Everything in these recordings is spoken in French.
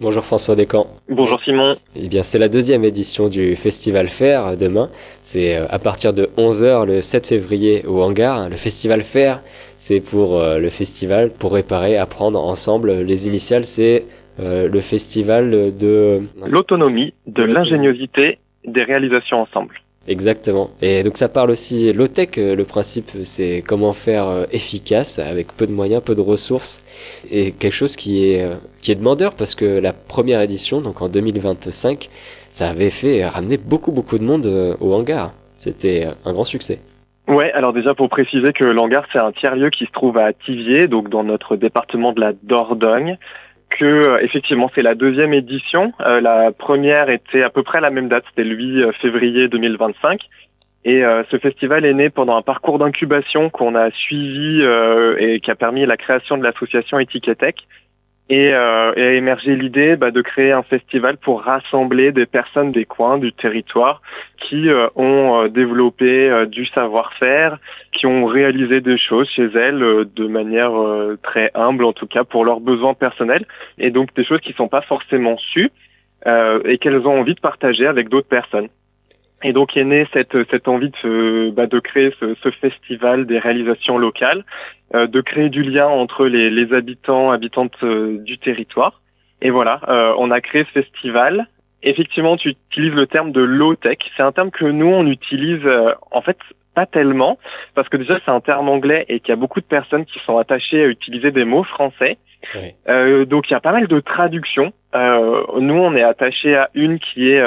Bonjour François Descamps. Bonjour Simon. Eh bien, c'est la deuxième édition du Festival Faire demain. C'est à partir de 11 heures le 7 février au hangar. Le Festival Faire, c'est pour le festival pour réparer, apprendre ensemble. Les initiales, c'est le festival de... L'autonomie, de de l'autonomie. l'ingéniosité, des réalisations ensemble. Exactement. Et donc ça parle aussi low-tech. Le principe, c'est comment faire efficace avec peu de moyens, peu de ressources et quelque chose qui est demandeur parce que la première édition, donc en 2025, ça avait fait ramener beaucoup de monde au hangar. C'était un grand succès. Ouais, alors déjà pour préciser que l'hangar c'est un tiers-lieu qui se trouve à Thiviers, donc dans notre département de la Dordogne, que effectivement c'est la deuxième édition. La première était à peu près à la même date, c'était le 8 février 2025. Et ce festival est né pendant un parcours d'incubation qu'on a suivi et qui a permis la création de l'association Étiquetech. Et a émergé l'idée de créer un festival pour rassembler des personnes des coins, du territoire, qui ont développé du savoir-faire, qui ont réalisé des choses chez elles de manière très humble, en tout cas pour leurs besoins personnels, et donc des choses qui ne sont pas forcément sues et qu'elles ont envie de partager avec d'autres personnes. Et donc est née cette envie de créer ce festival des réalisations locales, de créer du lien entre les habitants, habitantes du territoire. Et voilà, on a créé ce festival. Effectivement, tu utilises le terme de low-tech. C'est un terme que nous, on utilise en fait pas tellement, parce que déjà c'est un terme anglais et qu'il y a beaucoup de personnes qui sont attachées à utiliser des mots français. Ouais. Donc il y a pas mal de traductions. Nous, on est attaché à une qui est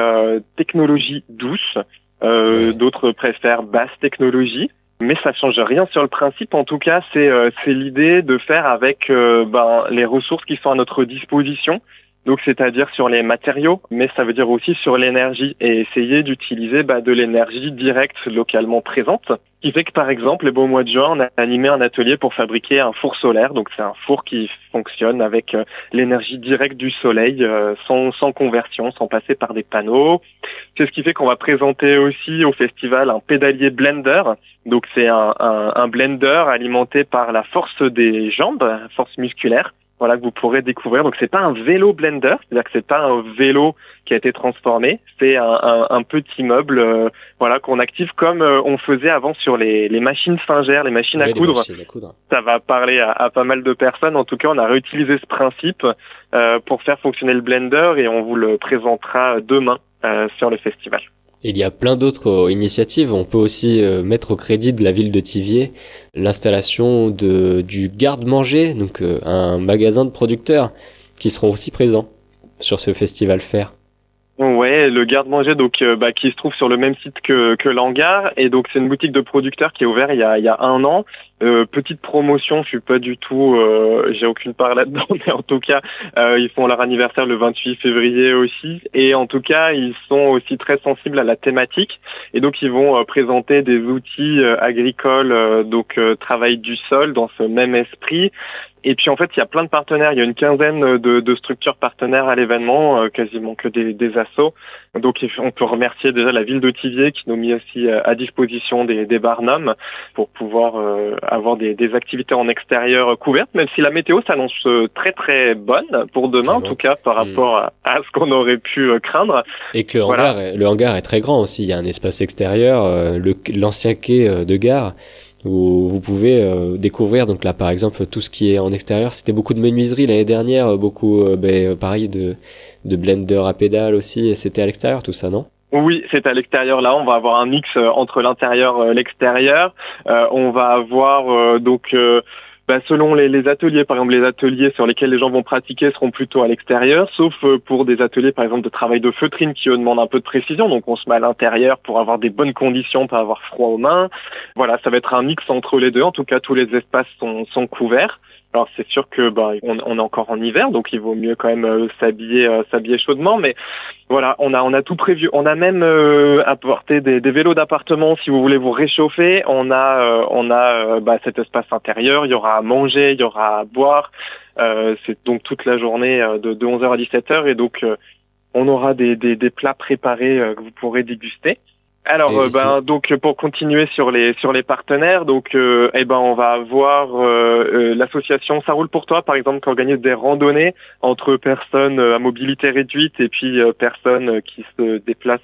technologie douce. Ouais. D'autres préfèrent basse technologie. Mais ça change rien sur le principe. En tout cas, c'est l'idée de faire avec les ressources qui sont à notre disposition. Donc, c'est-à-dire sur les matériaux, mais ça veut dire aussi sur l'énergie et essayer d'utiliser de l'énergie directe localement présente. Ce qui fait que, par exemple, le beau mois de juin, on a animé un atelier pour fabriquer un four solaire. Donc, c'est un four qui fonctionne avec l'énergie directe du soleil, sans conversion, sans passer par des panneaux. C'est ce qui fait qu'on va présenter aussi au festival un pédalier blender. Donc c'est un blender alimenté par la force des jambes, force musculaire, voilà, que vous pourrez découvrir. Donc c'est pas un vélo blender, c'est-à-dire que c'est pas un vélo qui a été transformé, c'est un petit meuble voilà, qu'on active comme on faisait avant sur les machines Singer, les machines à Ouais, les coudre. machines à coudre. Ça va parler à pas mal de personnes. En tout cas, on a réutilisé ce principe pour faire fonctionner le blender et on vous le présentera demain sur le festival. Il y a plein d'autres initiatives. On peut aussi mettre au crédit de la ville de Thiviers l'installation du garde-manger, donc un magasin de producteurs qui seront aussi présents sur ce festival faire. Ouais, le garde-manger qui se trouve sur le même site que l'hangar, et donc c'est une boutique de producteurs qui est ouverte il y a un an. Petite promotion, je suis pas du tout, j'ai aucune part là-dedans, mais en tout cas ils font leur anniversaire le 28 février aussi, et en tout cas ils sont aussi très sensibles à la thématique, et donc ils vont présenter des outils agricoles, travail du sol dans ce même esprit. Et puis en fait, il y a plein de partenaires, il y a une quinzaine de structures partenaires à l'événement, quasiment que des assos. Donc on peut remercier déjà la ville de Thiviers qui nous met aussi à disposition des barnums pour pouvoir avoir des activités en extérieur couvertes, même si la météo s'annonce très très bonne pour demain, en tout Clémente. cas par rapport à ce qu'on aurait pu craindre. Et que le Voilà. hangar, le hangar est très grand aussi. Il y a un espace extérieur, l'ancien quai de gare, où vous pouvez découvrir. Donc là, par exemple, tout ce qui est en extérieur, c'était beaucoup de menuiserie l'année dernière, beaucoup, pareil, de blender à pédale aussi. Et c'était à l'extérieur tout ça, non? Oui, c'est à l'extérieur là. On va avoir un mix entre l'intérieur et l'extérieur. On va avoir selon les ateliers, par exemple les ateliers sur lesquels les gens vont pratiquer seront plutôt à l'extérieur, sauf pour des ateliers par exemple de travail de feutrine qui eux demandent un peu de précision. Donc on se met à l'intérieur pour avoir des bonnes conditions, pas avoir froid aux mains. Voilà, ça va être un mix entre les deux. En tout cas, tous les espaces sont couverts. Alors c'est sûr que on est encore en hiver, donc il vaut mieux quand même s'habiller chaudement, mais voilà, on a tout prévu. On a même apporté des vélos d'appartement si vous voulez vous réchauffer. On a cet espace intérieur. Il y aura à manger, il y aura à boire. C'est donc toute la journée de 11 heures à 17 heures. Et donc on aura des plats préparés que vous pourrez déguster. Alors, donc pour continuer sur les partenaires, donc on va avoir l'association Ça roule pour toi, par exemple, qui organise des randonnées entre personnes à mobilité réduite et puis personnes qui se déplacent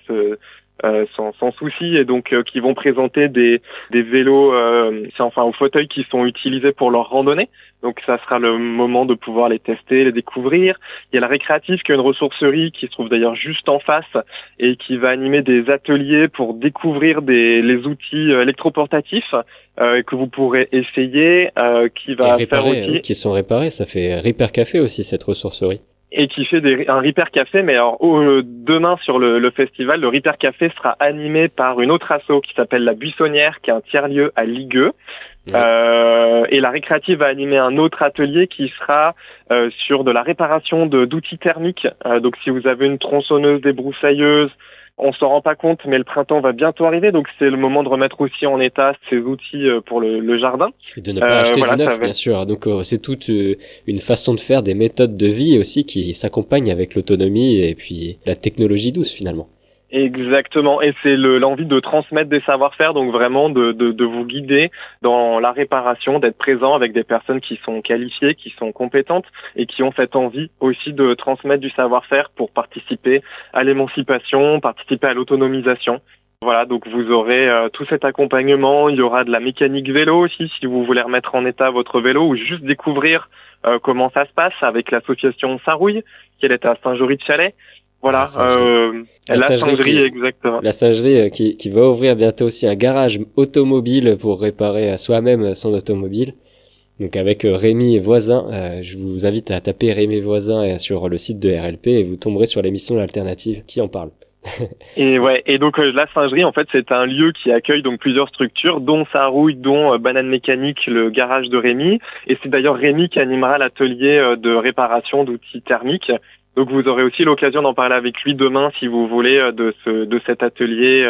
sans souci, et donc qui vont présenter des vélos, au fauteuil, qui sont utilisés pour leur randonnée. Donc ça sera le moment de pouvoir les tester, les découvrir. Il y a la récréative, qui est une ressourcerie qui se trouve d'ailleurs juste en face et qui va animer des ateliers pour découvrir les outils électroportatifs que vous pourrez essayer, qui va faire aussi... qui sont réparés, ça fait Repair Café aussi, cette ressourcerie. Et qui fait un Repair Café, mais alors demain sur le festival, le Repair Café sera animé par une autre asso qui s'appelle La Buissonnière, qui est un tiers-lieu à Ligueux. Ouais. Et la récréative va animer un autre atelier qui sera sur de la réparation d'outils thermiques. Donc si vous avez une tronçonneuse, débroussailleuse, on s'en rend pas compte, mais le printemps va bientôt arriver, donc c'est le moment de remettre aussi en état ces outils pour le jardin. Et de ne pas acheter du neuf, bien sûr. Donc c'est toute une façon de faire, des méthodes de vie aussi qui s'accompagnent avec l'autonomie et puis la technologie douce finalement. Exactement, et c'est l'envie de transmettre des savoir-faire, donc vraiment de vous guider dans la réparation, d'être présent avec des personnes qui sont qualifiées, qui sont compétentes et qui ont cette envie aussi de transmettre du savoir-faire pour participer à l'émancipation, participer à l'autonomisation. Voilà, donc vous aurez tout cet accompagnement. Il y aura de la mécanique vélo aussi, si vous voulez remettre en état votre vélo ou juste découvrir comment ça se passe, avec l'association Sarouille, qui est à Saint-Jory-de-Chalais. Voilà, la singerie, exactement. La singerie qui va ouvrir bientôt aussi un garage automobile pour réparer à soi-même son automobile. Donc avec Rémi Voisin, je vous invite à taper Rémi Voisin sur le site de RLP et vous tomberez sur l'émission L'Alternative qui en parle. Et donc la singerie, en fait, c'est un lieu qui accueille donc plusieurs structures, dont Sarouille, dont Banane Mécanique, le garage de Rémi. Et c'est d'ailleurs Rémi qui animera l'atelier de réparation d'outils thermiques. Donc vous aurez aussi l'occasion d'en parler avec lui demain, si vous voulez, de cet atelier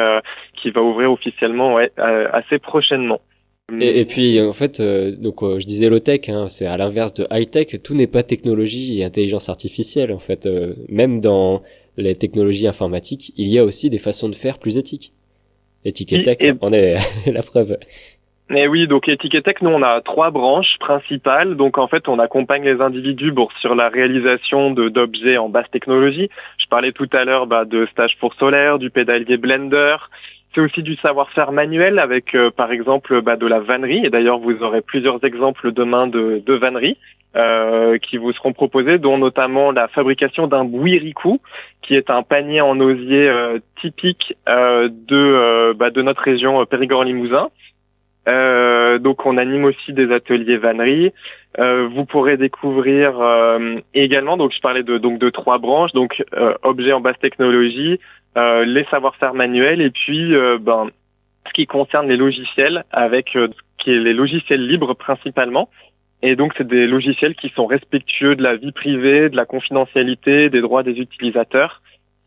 qui va ouvrir officiellement assez prochainement. Et puis en fait, je disais low-tech, hein, c'est à l'inverse de high-tech, tout n'est pas technologie et intelligence artificielle. En fait, même dans les technologies informatiques, il y a aussi des façons de faire plus éthiques. Ethic et Tech, on est la preuve. Et oui, donc Ethic et Tech, nous on a 3 branches principales. Donc en fait, on accompagne les individus sur la réalisation d'objets en basse technologie. Je parlais tout à l'heure de stage pour solaire, du pédalier Blender. C'est aussi du savoir-faire manuel avec par exemple de la vannerie. Et d'ailleurs, vous aurez plusieurs exemples demain de vannerie qui vous seront proposés, dont notamment la fabrication d'un bouiricou, qui est un panier en osier typique de notre région Périgord-Limousin. Donc on anime aussi des ateliers vannerie. Vous pourrez découvrir également, donc je parlais de 3 branches, donc objets en basse technologie, les savoir-faire manuels et puis ce qui concerne les logiciels avec qui est les logiciels libres principalement. Et donc c'est des logiciels qui sont respectueux de la vie privée, de la confidentialité, des droits des utilisateurs.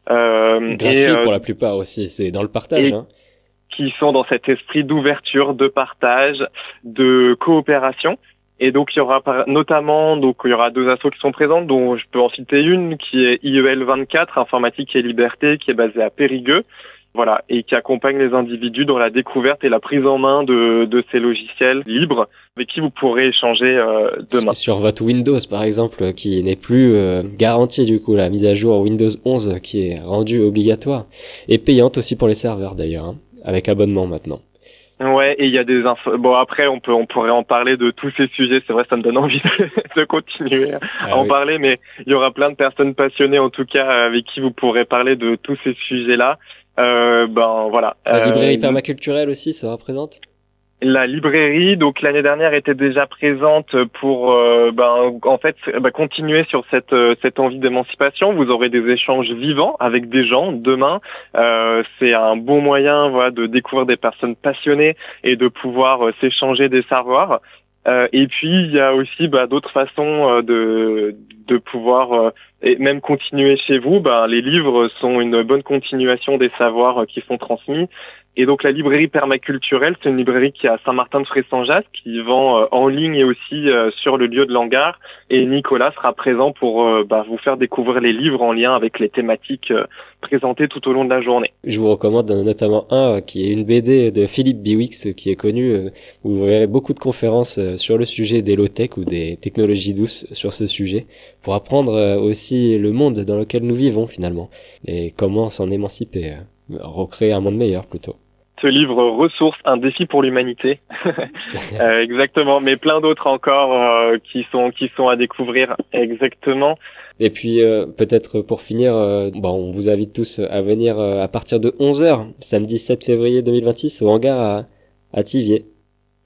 Gratuit pour la plupart aussi, c'est dans le partage. Qui sont dans cet esprit d'ouverture, de partage, de coopération. Et donc il y aura notamment, il y aura 2 assos qui sont présentes, dont je peux en citer une qui est IEL 24, Informatique et Liberté, qui est basée à Périgueux. Voilà, et qui accompagne les individus dans la découverte et la prise en main de ces logiciels libres avec qui vous pourrez échanger demain. Sur votre Windows, par exemple, qui n'est plus garantie du coup, la mise à jour Windows 11 qui est rendue obligatoire et payante aussi pour les serveurs d'ailleurs, hein, avec abonnement maintenant. Ouais, et il y a des infos. Bon, après, on pourrait en parler de tous ces sujets. C'est vrai, ça me donne envie de continuer à en parler, mais il y aura plein de personnes passionnées, en tout cas, avec qui vous pourrez parler de tous ces sujets-là. Voilà. La librairie permaculturelle aussi se représente. La librairie, donc l'année dernière, était déjà présente pour continuer sur cette envie d'émancipation. Vous aurez des échanges vivants avec des gens demain. C'est un bon moyen de découvrir des personnes passionnées et de pouvoir s'échanger des savoirs. Et puis il y a aussi d'autres façons de pouvoir et même continuer chez vous. Les livres sont une bonne continuation des savoirs qui sont transmis. Et donc la librairie permaculturelle, c'est une librairie qui est à Saint-Martin-de-Fray-Saint-Jaspe, qui vend en ligne et aussi sur le lieu de l'hangar. Et Nicolas sera présent pour vous faire découvrir les livres en lien avec les thématiques présentées tout au long de la journée. Je vous recommande notamment qui est une BD de Philippe Biwix qui est connu, où vous verrez beaucoup de conférences sur le sujet des low-tech ou des technologies douces sur ce sujet, pour apprendre aussi le monde dans lequel nous vivons finalement, et comment s'en émanciper, recréer un monde meilleur plutôt. Ce livre Ressources, un défi pour l'humanité. Exactement, mais plein d'autres encore qui sont à découvrir. Exactement. Et puis peut-être pour finir, on vous invite tous à venir à partir de 11h, samedi 7 février 2026, au hangar à Thiviers.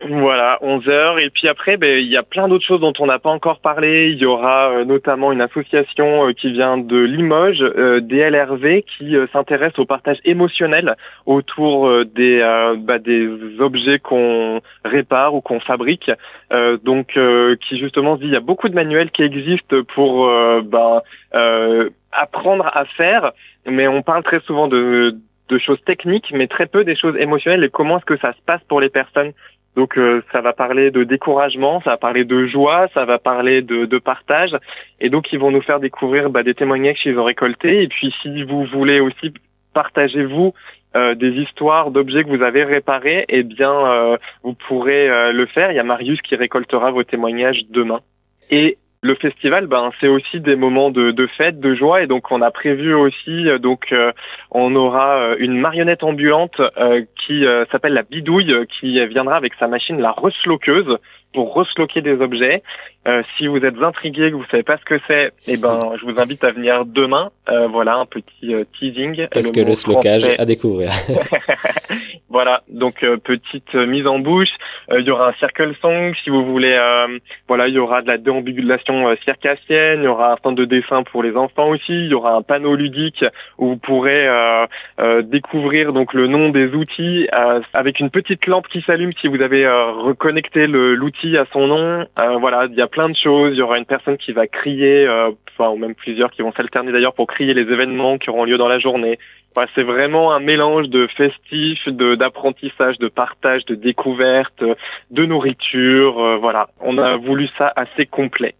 Voilà, 11h. Et puis après, il y a plein d'autres choses dont on n'a pas encore parlé. Il y aura notamment une association qui vient de Limoges, DLRV, qui s'intéresse au partage émotionnel autour des objets qu'on répare ou qu'on fabrique. Qui justement se dit, il y a beaucoup de manuels qui existent pour apprendre à faire, mais on parle très souvent de choses techniques, mais très peu des choses émotionnelles et comment est-ce que ça se passe pour les personnes. Donc ça va parler de découragement, ça va parler de joie, ça va parler de partage. Et donc ils vont nous faire découvrir des témoignages qu'ils ont récoltés. Et puis si vous voulez aussi partager vous des histoires d'objets que vous avez réparés, vous pourrez le faire. Il y a Marius qui récoltera vos témoignages demain. Et le festival, c'est aussi des moments de fête, de joie, et donc on a prévu aussi, on aura une marionnette ambulante qui s'appelle la Bidouille, qui viendra avec sa machine, la resloqueuse, pour resloquer des objets. Si vous êtes intrigué, que vous savez pas ce que c'est, je vous invite à venir demain. Voilà, un petit teasing. Qu'est-ce que le slocage français à découvrir. Voilà, donc petite mise en bouche. Il y aura un circle song si vous voulez. Il y aura de la déambulation circassienne. Il y aura un stand de dessin pour les enfants aussi. Il y aura un panneau ludique où vous pourrez découvrir donc le nom des outils avec une petite lampe qui s'allume si vous avez reconnecté l'outil à son nom. Il y a plein de choses. Il y aura une personne qui va crier, ou même plusieurs qui vont s'alterner d'ailleurs pour crier les événements qui auront lieu dans la journée. C'est vraiment un mélange de festif, d'apprentissage, de partage, de découverte, de nourriture. On a voulu ça assez complet.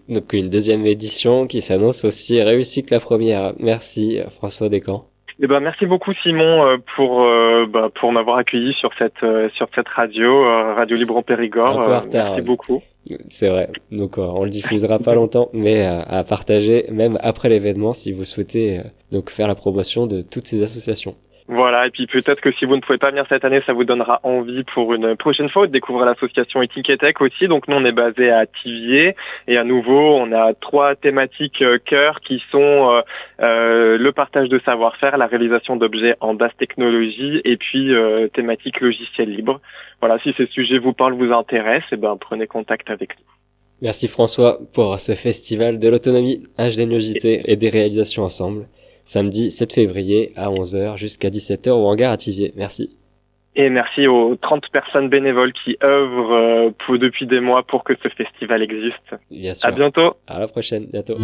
Donc une deuxième édition qui s'annonce aussi réussie que la première. Merci François Descamps. Merci beaucoup Simon pour m'avoir accueilli sur cette radio, Radio Libre en Périgord. Un peu en retard, merci beaucoup. C'est vrai. Donc on le diffusera pas longtemps, mais à partager même après l'événement si vous souhaitez donc faire la promotion de toutes ces associations. Voilà, et puis peut-être que si vous ne pouvez pas venir cette année, ça vous donnera envie pour une prochaine fois de découvrir l'association Éthique et Tech aussi. Donc nous, on est basé à Thiviers et à nouveau, on a 3 thématiques cœur qui sont le partage de savoir-faire, la réalisation d'objets en basse technologie et puis thématique logiciel libre. Voilà, si ces sujets vous parlent, vous intéressent, prenez contact avec nous. Merci François pour ce festival de l'autonomie, ingéniosité et des réalisations ensemble. Samedi 7 février à 11h jusqu'à 17h au hangar à Thiviers. Merci. Et merci aux 30 personnes bénévoles qui œuvrent depuis des mois pour que ce festival existe. Bien sûr. À bientôt. À la prochaine. Bientôt.